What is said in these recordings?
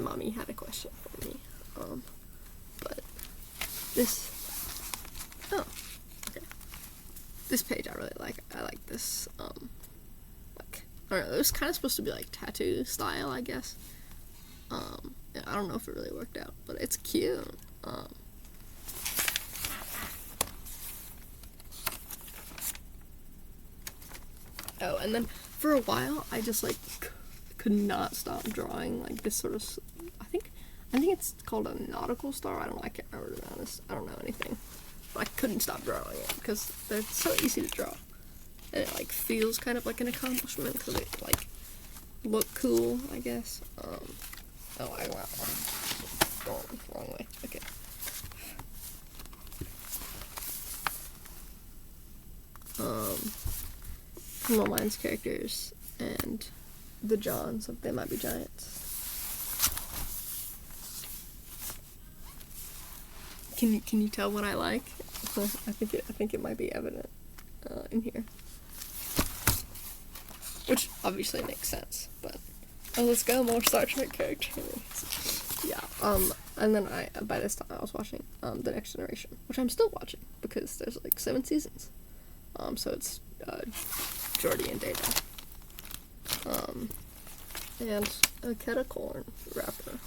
mommy had a question for me. But this, oh, okay. This page I really like. I like this, like, I don't know, it was kind of supposed to be like tattoo style, I guess. Yeah, I don't know if it really worked out, but it's cute. Oh, and then for a while, I just like could not stop drawing like this sort of. I think it's called a nautical star. I don't know. I can't remember, to be honest. I don't know anything, but I couldn't stop drawing it because they're so easy to draw, and it like feels kind of like an accomplishment because they like look cool, I guess. Oh, I went wrong way. Okay. Criminal Minds characters and the Johns of They Might Be Giants. Can you tell what I like? I think it might be evident in here, which obviously makes sense. But let's go, more Star Trek characters. Yeah. And then by this time I was watching The Next Generation, which I'm still watching because there's like 7 seasons. So it's Geordi and Data. And a Ketacorn rapper.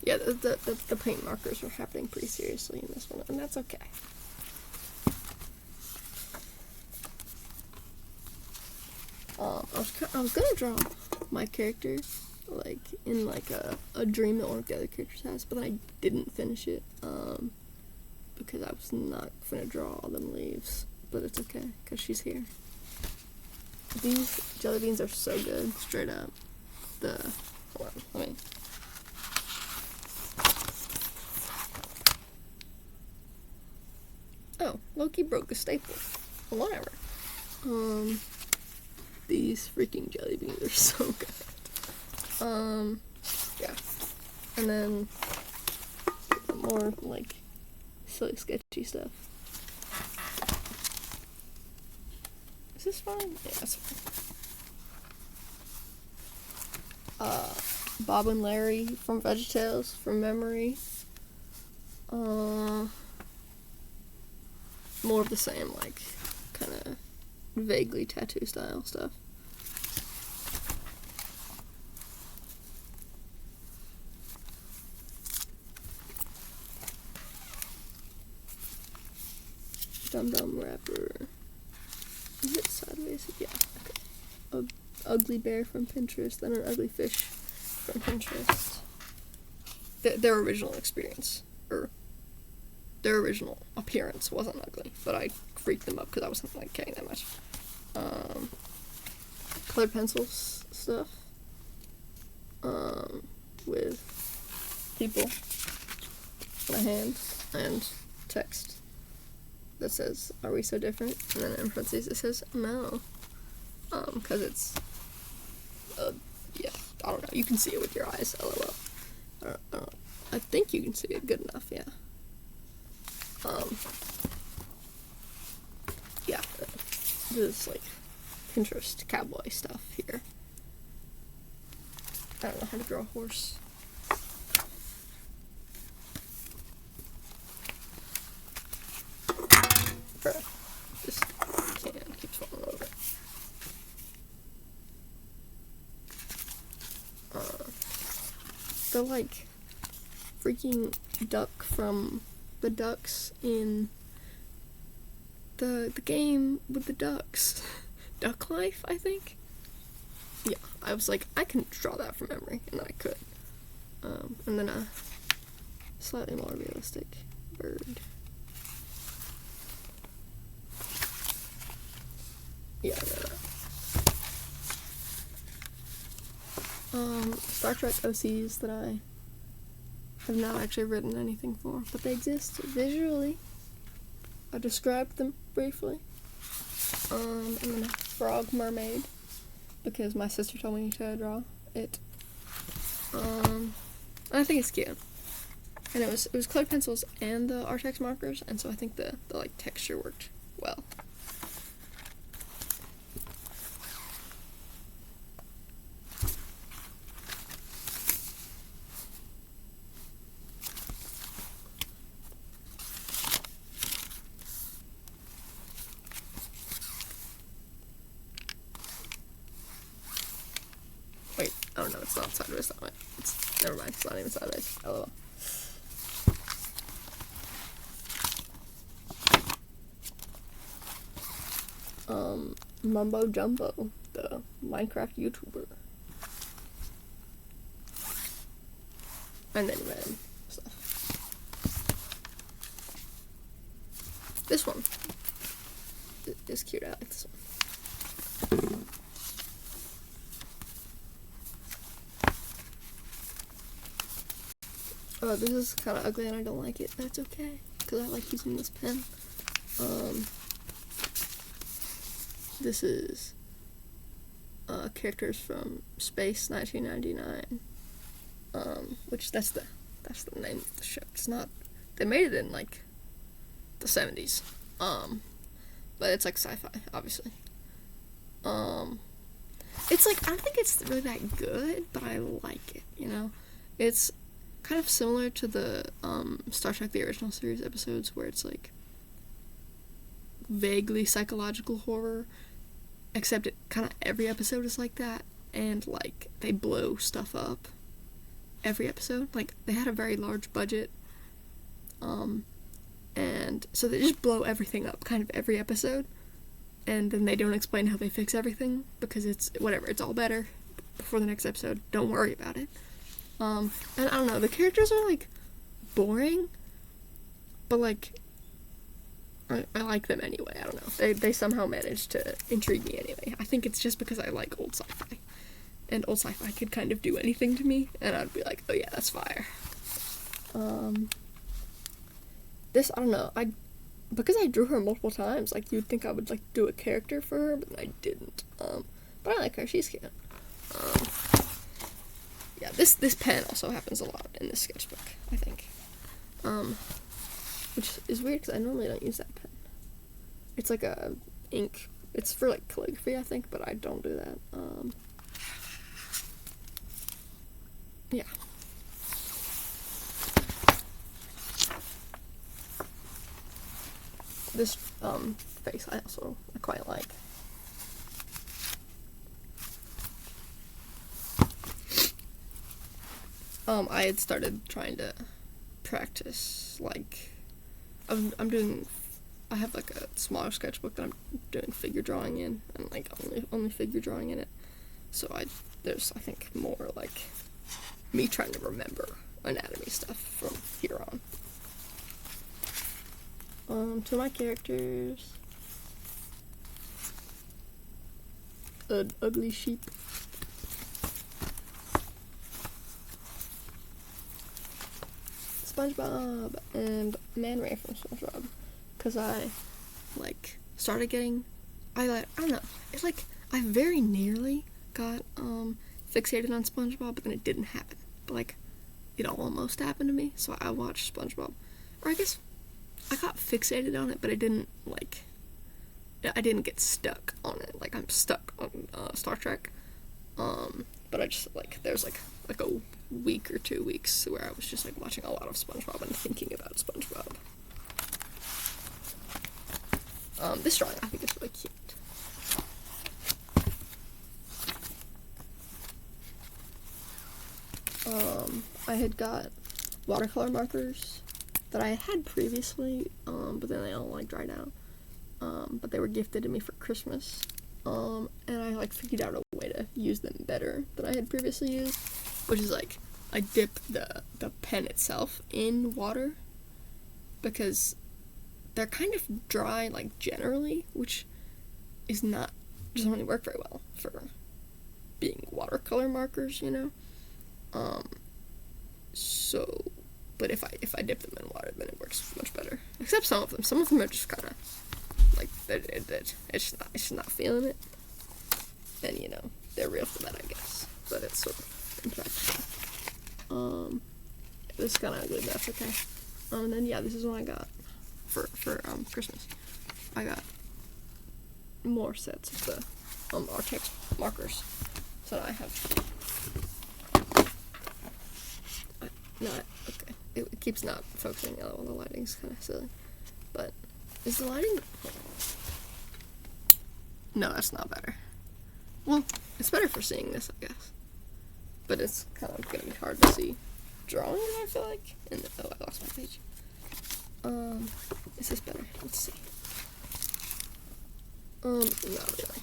Yeah, the paint markers were happening pretty seriously in this one, and that's okay. I was gonna draw my character like in like a dream that one of the other characters has, but then I didn't finish it because I was not gonna draw all them leaves. But it's okay because she's here. These jelly beans are so good, straight up. Hold on, let me. Oh, Loki broke a staple. Whatever. These freaking jelly beans are so good. Yeah. And then more like silly sketchy stuff. Is this fine? Yeah, that's fine. Bob and Larry from VeggieTales from memory. More of the same, like, kind of vaguely tattoo style stuff. Dum Dum Rapper. Is it sideways? Yeah, okay. A ugly bear from Pinterest, then an ugly fish from Pinterest. Their original experience, or their original appearance wasn't ugly, but I freaked them up because I wasn't like caring that much. Colored pencils stuff. With people on a hand and text that says, "Are we so different?" And then in parentheses it says, "No." Because it's, yeah, I don't know. You can see it with your eyes. LOL. I don't know. I think you can see it good enough. Yeah. Yeah, this like Pinterest cowboy stuff here. I don't know how to draw a horse. This can keeps falling over. The like freaking duck from the ducks in the game with the ducks. Duck Life, I think? Yeah, I was like, I can draw that from memory, and then I could. And then a slightly more realistic bird. Yeah, I know that. Star Trek OCs that I have not actually written anything for, but they exist visually. I described them briefly. And then a frog mermaid, because my sister told me to draw it. I think it's cute. And it was colored pencils and the Artex markers, and so I think the like texture worked well. Wait, oh no, it's not sideways that way. Never mind, it's not even sideways. LOL. Mumbo Jumbo, the Minecraft YouTuber. And then random stuff. This one is cute, I like this one. Oh, this is kind of ugly and I don't like it, but it's okay, because I like using this pen. This is characters from Space 1999, which that's the name of the show. It's not, they made it in like the 70s, but it's like sci-fi, obviously. It's like, I don't think it's really that good, but I like it, you know? It's kind of similar to the Star Trek The Original Series episodes, where it's like vaguely psychological horror, except it kind of every episode is like that, and like they blow stuff up every episode. Like they had a very large budget, and so they just blow everything up kind of every episode, and then they don't explain how they fix everything, because it's whatever, it's all better before the next episode, don't worry about it. And I don't know, the characters are like boring, but like I like them anyway. I don't know. They somehow managed to intrigue me anyway. I think it's just because I like old sci-fi. And old sci-fi could kind of do anything to me, and I'd be like, oh yeah, that's fire. This, I don't know, because I drew her multiple times, like, you'd think I would, like, do a character for her, but I didn't. But I like her, she's cute. Yeah, this pen also happens a lot in this sketchbook, I think. Which is weird, because I normally don't use that pen. It's like a ink, it's for, like, calligraphy, I think, but I don't do that. Yeah. This, face I quite like. I had started trying to practice, like, I have, like, a smaller sketchbook that I'm doing figure drawing in, and, like, only figure drawing in it, so there's, I think, more, like, me trying to remember anatomy stuff from here on. To my characters, an ugly sheep. SpongeBob and Man Ray from SpongeBob, because I, like, started getting, I don't know, it's like, I very nearly got, fixated on SpongeBob, but then it didn't happen, but, like, it almost happened to me, so I watched SpongeBob, or I guess, I got fixated on it, but I didn't get stuck on it, like, I'm stuck on, Star Trek, but I just, like, there's, like a week or 2 weeks where I was just, like, watching a lot of SpongeBob and thinking about SpongeBob. This drawing I think is really cute. I had got watercolor markers that I had previously, but then they all, like, dried out, but they were gifted to me for Christmas, and I, like, figured out a way to use them better than I had previously used, which is, like, I dip the pen itself in water, because they're kind of dry, like, generally, which doesn't really work very well for being watercolor markers, you know? So But if I dip them in water, then it works much better. Except some of them. Some of them are just kind of like it's just not feeling it. And you know, they're real for that, I guess. But it's sort of impractical. This is kind of ugly, but that's okay. And then yeah, this is what I got for Christmas. I got more sets of the Artex markers. So I have. No, okay. It keeps not focusing. Oh, the lighting's kind of silly. But is the lighting? No, that's not better. Well, it's better for seeing this, I guess. But it's kind of gonna be hard to see drawing, I feel like. And oh, I lost my page. Is this better? Let's see. Not really.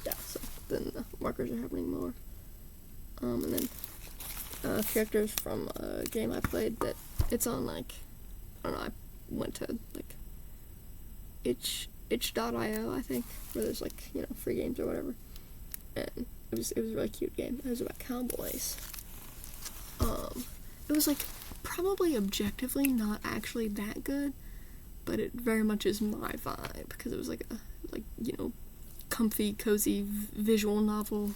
Yeah. So then the markers are happening more. And then characters from a game I played that it's on, like, I don't know, I went to like itch.io, I think, where there's like, you know, free games or whatever. And it was a really cute game. It was about cowboys. It was like probably objectively not actually that good, but it very much is my vibe because it was like a, like, you know, comfy, cozy visual novel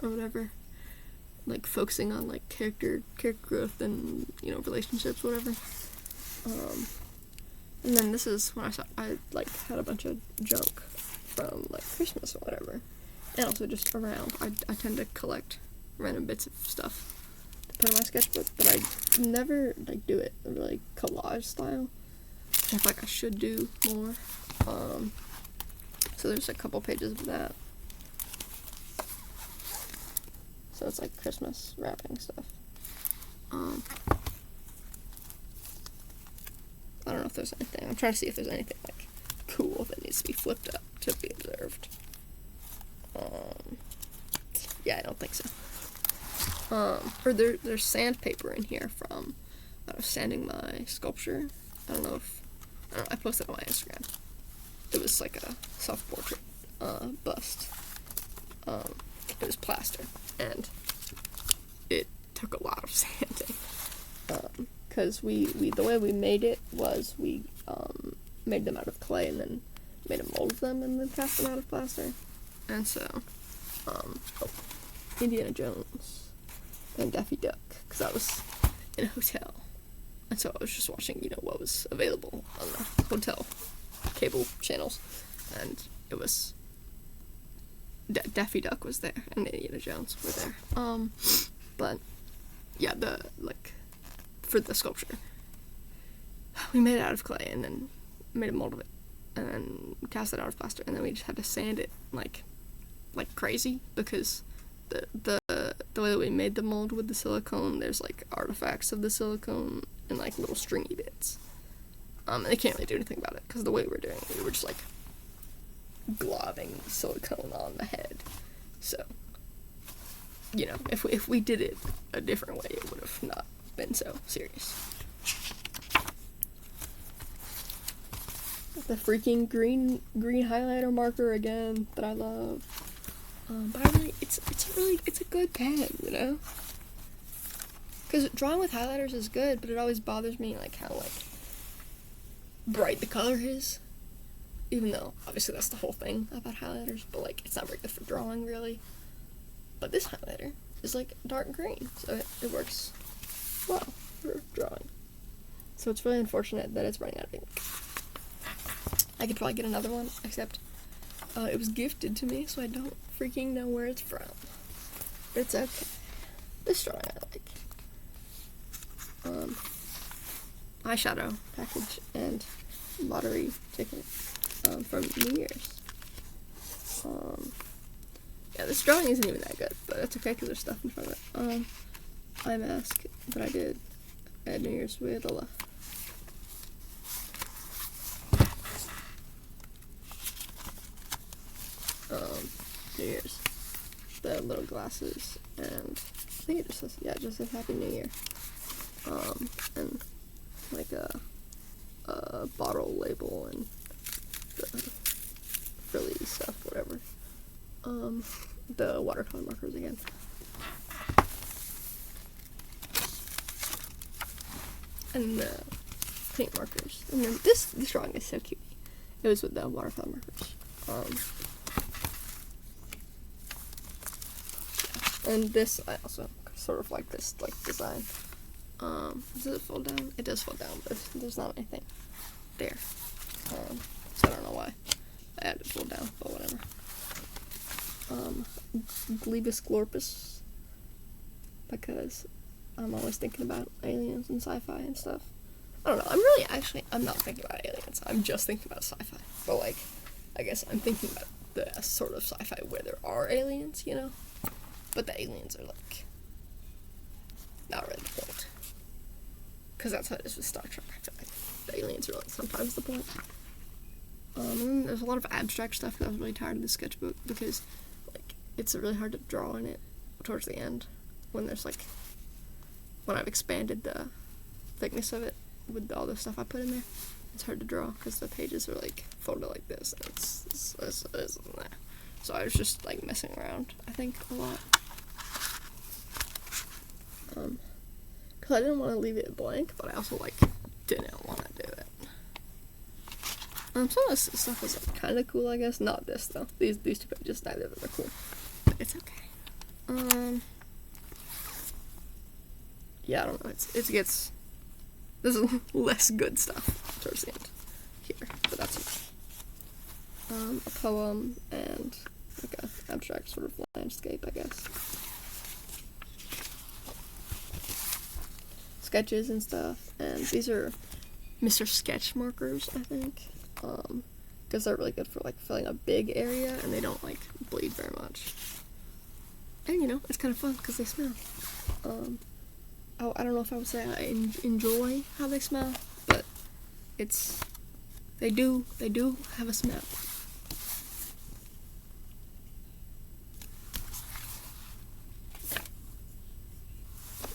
or whatever, like focusing on like character growth and, you know, relationships, whatever. And then this is when I like had a bunch of junk from like Christmas or whatever, and also just around. I tend to collect random bits of stuff to put in my sketchbook, but I never like do it really collage style, which I feel like I should do more. So there's a couple pages of that. So it's like Christmas wrapping stuff. I don't know if there's anything. I'm trying to see if there's anything like cool that needs to be flipped up to be observed. Yeah, I don't think so. Or there's sandpaper in here from I was sanding my sculpture. I don't know. I posted it on my Instagram. It was like a self-portrait bust. It was plaster, and it took a lot of sanding. Because the way we made it was we made them out of clay and then made a mold of them and then cast them out of plaster. And so, Indiana Jones and Daffy Duck, because I was in a hotel. And so I was just watching, you know, what was available on the hotel cable channels. And it was, Daffy Duck was there and Indiana Jones were there. But, yeah, for the sculpture, we made it out of clay and then made a mold of it and then cast it out of plaster, and then we just had to sand it like crazy because the way that we made the mold with the silicone, there's like artifacts of the silicone and like little stringy bits, and they can't really do anything about it because the way we were doing it, we were just like globbing silicone on the head. So, you know, if we did it a different way, it would have not been so serious. The freaking green highlighter marker again that I love. But it's a good pen, you know? Because drawing with highlighters is good, but it always bothers me like how like bright the color is. Even though obviously that's the whole thing about highlighters, but like it's not very good for drawing really. But this highlighter is like dark green, so it works well for drawing. So it's really unfortunate that it's running out of ink. I could probably get another one, except it was gifted to me, so I don't freaking know where it's from. But it's okay. This drawing I like. Eyeshadow package and lottery ticket from New Year's. Yeah, this drawing isn't even that good, but it's okay because there's stuff in front of it. Eye mask that I did at New Year's with Ola. New Year's. The little glasses, and I think it just says, yeah, it just says Happy New Year. And like a bottle label and the frilly stuff, whatever. The watercolor markers again. and the paint markers. And then this drawing is so cute. It was with the watercolor markers. And this, I also sort of like this design. Does it fold down? It does fold down, but there's not anything there. So I don't know why I had it fold down, but whatever. Glebus glorpus, because I'm always thinking about aliens and sci-fi and stuff. I don't know, I'm not thinking about aliens, I'm just thinking about sci-fi. But like, I guess I'm thinking about the sort of sci-fi where there are aliens, you know? But the aliens are like, not really the point. Because that's how it is with Star Trek, I feel like. The aliens are like sometimes the point. And there's a lot of abstract stuff, because I was really tired of the sketchbook, because like it's really hard to draw in it towards the end when I've expanded the thickness of it with all the stuff I put in there. It's hard to draw because the pages are like folded like this, and it's so I was just like messing around, I think, a lot, because I didn't want to leave it blank, but I also like didn't want to do it. Some of this stuff is like, kind of cool, I guess. Not this though. These two pages, neither of them are cool, but it's okay. Yeah, I don't know. It gets, there's less good stuff towards the end here, but that's okay. A poem and like a abstract sort of landscape, I guess. Sketches and stuff, and these are Mr. Sketch markers, I think, because they're really good for like filling a big area, and they don't like bleed very much. And you know, it's kind of fun because they smell. I don't know if I would say I enjoy how they smell, but they do have a smell.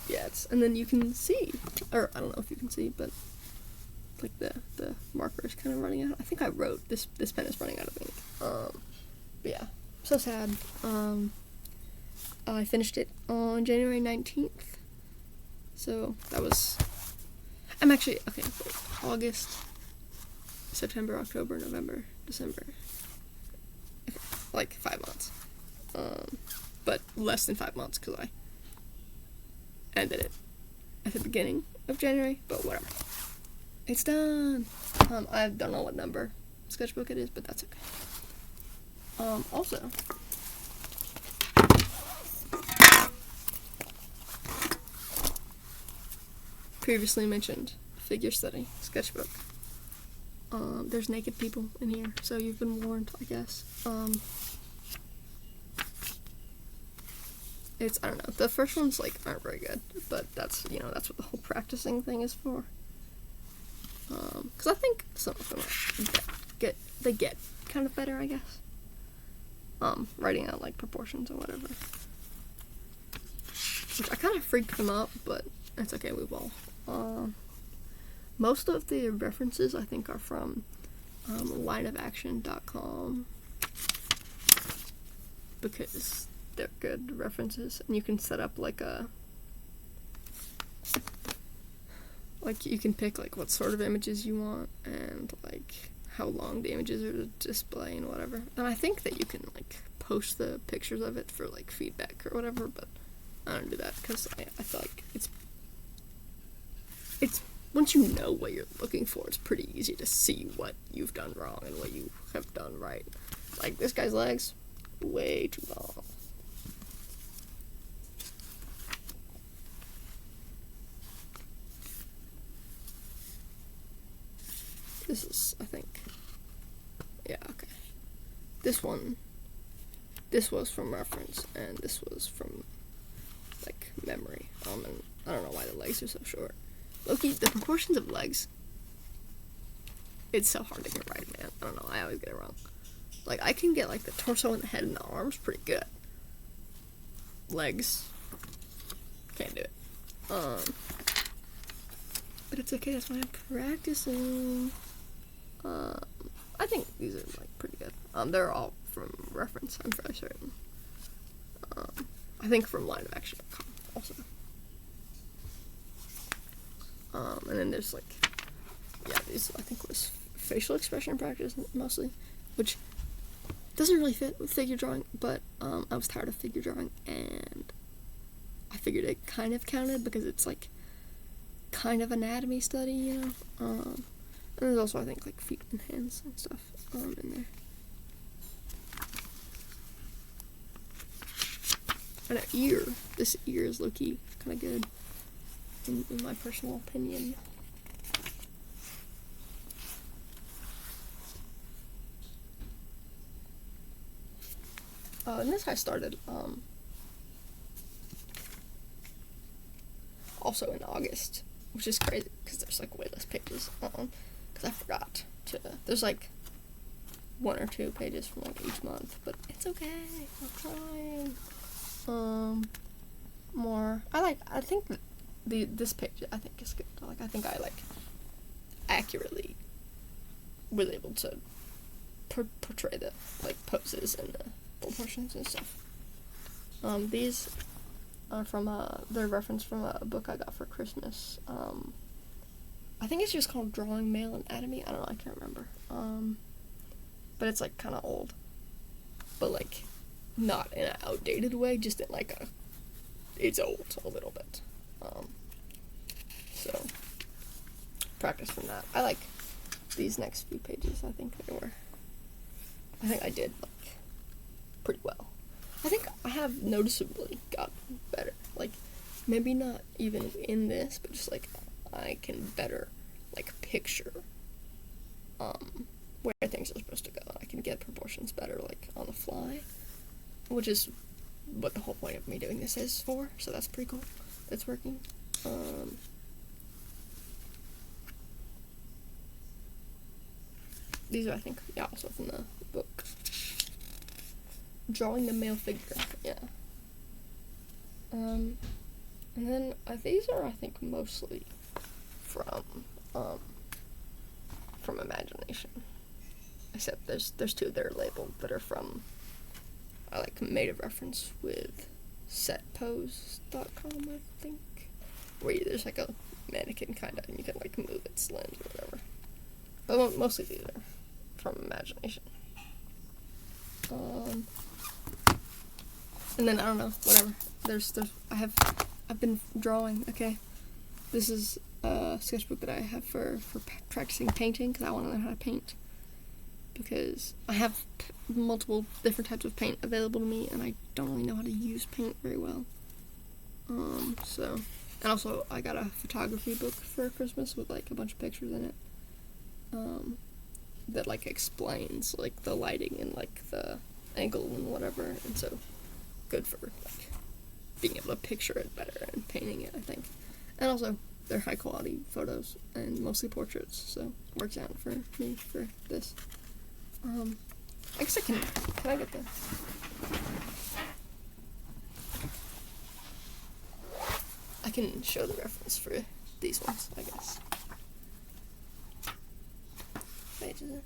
Yeah, and then you can see, or I don't know if you can see, but like the marker is kind of running out. I think I wrote this pen is running out of ink. But yeah, so sad. I finished it on January 19th. So I'm actually, okay, August, September, October, November, December, okay, like 5 months, but less than 5 months, because I ended it at the beginning of January, but whatever, it's done. I don't know what number sketchbook it is, but that's okay. Also, previously mentioned figure study sketchbook. There's naked people in here, so you've been warned, I guess. I don't know, the first ones like aren't very good, but that's what the whole practicing thing is for. Because I think some of them get kind of better, I guess. Writing out like proportions or whatever, which I kind of freaked them up, but it's okay, we've all. Most of the references I think are from lineofaction.com, because they're good references, and you can set up like you can pick like what sort of images you want, and like how long the images are to display and whatever. And I think that you can like post the pictures of it for like feedback or whatever, but I don't do that because I feel like it's once you know what you're looking for, it's pretty easy to see what you've done wrong and what you have done right. Like this guy's legs, way too long. This is, I think, yeah, okay. This was from reference, and this was from like memory. And I don't know why the legs are so short. Loki, the proportions of legs, it's so hard to get right, man. I don't know, I always get it wrong. Like, I can get, like, the torso and the head and the arms pretty good. Legs, can't do it. But it's okay, that's why I'm practicing. I think these are, like, pretty good. They're all from reference, I'm fairly certain. I think from lineofaction.com also. And then there's like, yeah, these I think was facial expression practice mostly, which doesn't really fit with figure drawing, but I was tired of figure drawing, and I figured it kind of counted because it's like kind of anatomy study, you know. And there's also I think like feet and hands and stuff in there. And an ear. This ear is low-key kind of good, in my personal opinion. And this I started also in August, which is crazy because there's like way less pages. Because I forgot to. There's like 1 or 2 pages from like each month, but it's okay. I'm trying. More. I think this page I think is good. I think I accurately was able to portray the poses and the proportions and stuff. These are from they're reference from a book I got for Christmas. I think it's just called Drawing Male Anatomy. I don't know, I can't remember. But it's kind of old, but not in an outdated way, just in it's old a little bit. So practice from that. I like these next few pages. I think I did pretty well. I think I have noticeably gotten better. Maybe not even in this, but just I can better picture where things are supposed to go. I can get proportions better on the fly, which is what the whole point of me doing this is for. So that's pretty cool. That's working. These are, I think, yeah, also from the book. Drawing the Male Figure, yeah. And then these are, I think, mostly from imagination. Except there's 2 that are labeled that are from, I made a reference with setpose.com, I think. Where there's a mannequin kind of, and you can move its limbs or whatever. But mostly these are from imagination. And then I don't know, whatever. I've been drawing. Okay, this is a sketchbook that I have for practicing painting because I want to learn how to paint. Because I have multiple different types of paint available to me, and I don't really know how to use paint very well. And also I got a photography book for Christmas with a bunch of pictures in it. That explains the lighting and the angle and whatever, and so good for being able to picture it better and painting it, I think. And also they're high quality photos and mostly portraits, so it works out for me for this. I guess can I get the I can show the reference for these ones, I guess. Pages.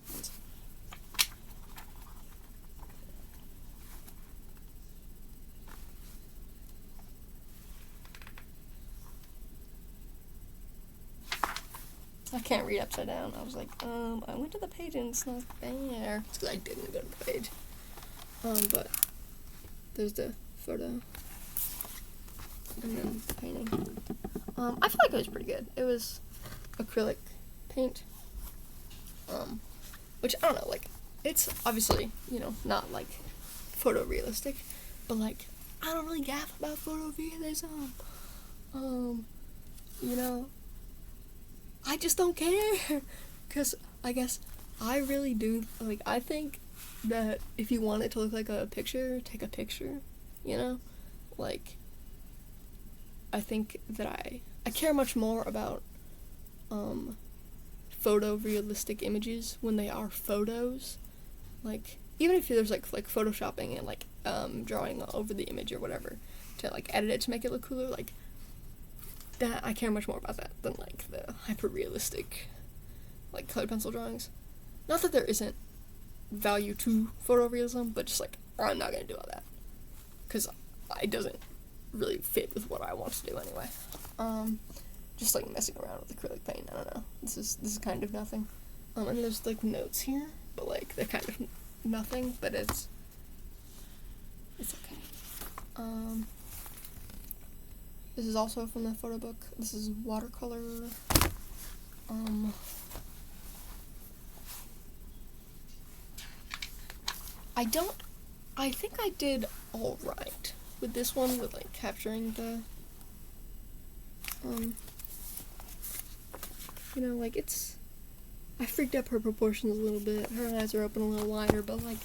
I can't read upside down. I was I went to the page and it's not there. It's because I didn't go to the page. But there's the photo. And then the painting. I feel like it was pretty good. It was acrylic paint. Which, I don't know, it's obviously, not, photorealistic, but, I don't really gaff about photorealism. I just don't care, because I guess I really do, I think that if you want it to look like a picture, take a picture, I think that I care much more about, photorealistic images when they are photos, even if there's photoshopping and drawing over the image or whatever to edit it to make it look cooler, that I care much more about that than the hyper realistic colored pencil drawings. Not that there isn't value to photorealism, but just I'm not gonna do all that because it doesn't really fit with what I want to do anyway. just like messing around with acrylic paint. I don't know. This is kind of nothing. And there's like notes here, but like they're kind of nothing, but it's okay. This is also from the photo book. This is watercolor. I think I did all right with this one, with like capturing the, you know, like I freaked up her proportions a little bit. Her eyes are open a little wider, but like,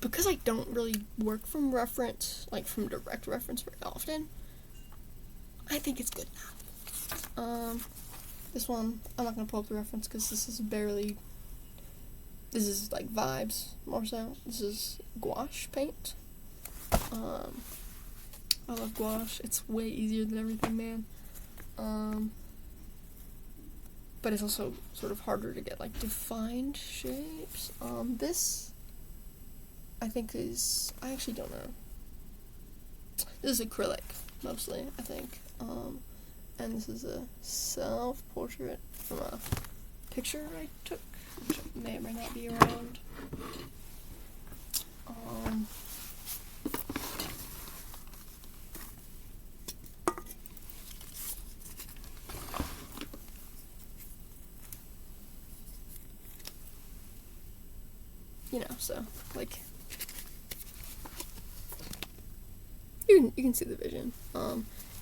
because I don't really work from reference, like from direct reference very often, I think it's good now. This one, I'm not gonna pull up the reference because this is like vibes more so. This is gouache paint. I love gouache. It's way easier than everything, man. But it's also sort of harder to get like defined shapes. This I think I actually don't know. This is acrylic mostly, I think. And this is a self-portrait from a picture I took, which may or may not be around. You know, so like you can see the vision.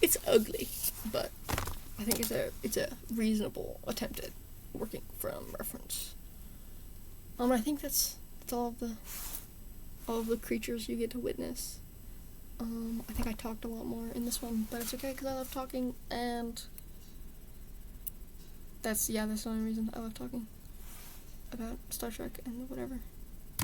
It's ugly, but I think it's a reasonable attempt at working from reference. I think that's all of the creatures you get to witness. I think I talked a lot more in this one, but it's okay because I love talking, and that's the only reason I love talking about Star Trek and whatever.